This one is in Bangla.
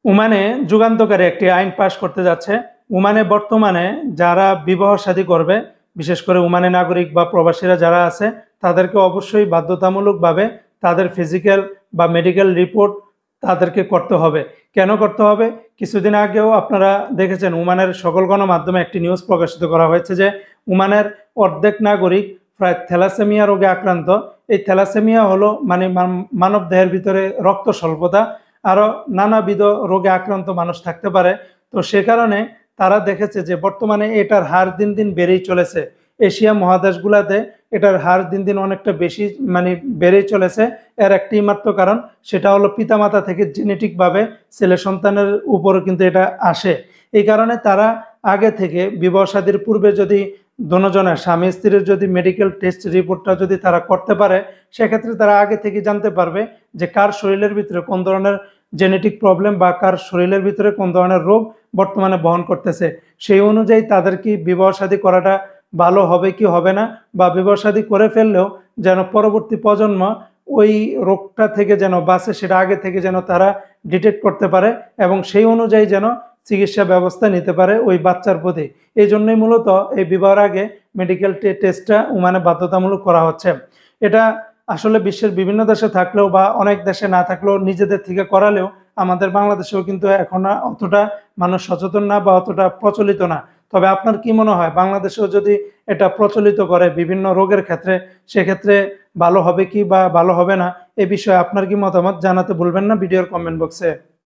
ওমানে যুগান্তকারী একটি আইন পাশ করতে যাচ্ছে। ওমানে বর্তমানে যারা বিবাহ শাদী করবে, বিশেষ করে ওমানে নাগরিক বা প্রবাসীরা যারা আছে, তাদেরকে অবশ্যই বাধ্যতামূলকভাবে তাদের ফিজিক্যাল বা মেডিকেল রিপোর্ট তাদেরকে করতে হবে। কেন করতে হবে? কিছুদিন আগেও আপনারা দেখেছেন ওমানের সকল গণমাধ্যমে একটি নিউজ প্রকাশিত করা হয়েছে যে ওমানের অর্ধেক নাগরিক প্রায় থ্যালাসেমিয়া রোগে আক্রান্ত। এই থ্যালাসেমিয়া হলো মানে মানব দেহের ভিতরে রক্ত স্বল্পতা, আরও নানাবিধ রোগে আক্রান্ত মানুষ থাকতে পারে। তো সে কারণে তারা দেখেছে যে বর্তমানে এটার হার দিন দিন বেড়েই চলেছে। এশিয়া মহাদেশগুলোতে এটার হার দিন দিন অনেকটা বেশি মানে বেড়েই চলেছে। এর একটি মাত্র কারণ, সেটা হলো পিতামাতা থেকে জেনেটিকভাবে ছেলে সন্তানের উপরও কিন্তু এটা আসে। এই কারণে তারা আগে থেকে বিবাহ শাদীর পূর্বে যদি দুজনের স্বামী স্ত্রীর যদি মেডিকেল টেস্ট রিপোর্টটা যদি তারা করতে পারে, সেক্ষেত্রে তারা আগে থেকে জানতে পারবে যে কার শরীরের ভিতরে কোন ধরনের জেনেটিক প্রবলেম বা কার শরীরের ভিতরে কোন ধরনের রোগ বর্তমানে বহন করতেছে। সেই অনুযায়ী তাদের কি বিবাহ শাদী করাটা ভালো হবে কি হবে না, বা বিবাহ শাদী করে ফেললেও যেন পরবর্তী প্রজন্ম ওই রোগটা থেকে যেন বাঁচে, সেটা আগে থেকে যেন তারা ডিটেক্ট করতে পারে এবং সেই অনুযায়ী যেন চিকিৎসা ব্যবস্থা নিতে পারে ওই বাচ্চার প্রতি। এই জন্যই মূলত এই বিবাহের আগে মেডিকেল টেস্টটা ওমানে বাধ্যতামূলক করা হচ্ছে। এটা আসলে বিশ্বের বিভিন্ন দেশে থাকলেও বা অনেক দেশে না থাকলেও নিজেদের থেকে করালেও আমাদের বাংলাদেশেও কিন্তু এখন অতটা মানুষ সচেতন না বা অতটা প্রচলিত না। তবে আপনার কি মনে হয়, বাংলাদেশেও যদি এটা প্রচলিত করে বিভিন্ন রোগের ক্ষেত্রে, সেক্ষেত্রে ভালো হবে কি বা ভালো হবে না? এ বিষয়ে আপনার কি মতামত জানাতে ভুলবেন না ভিডিওর কমেন্ট বক্সে।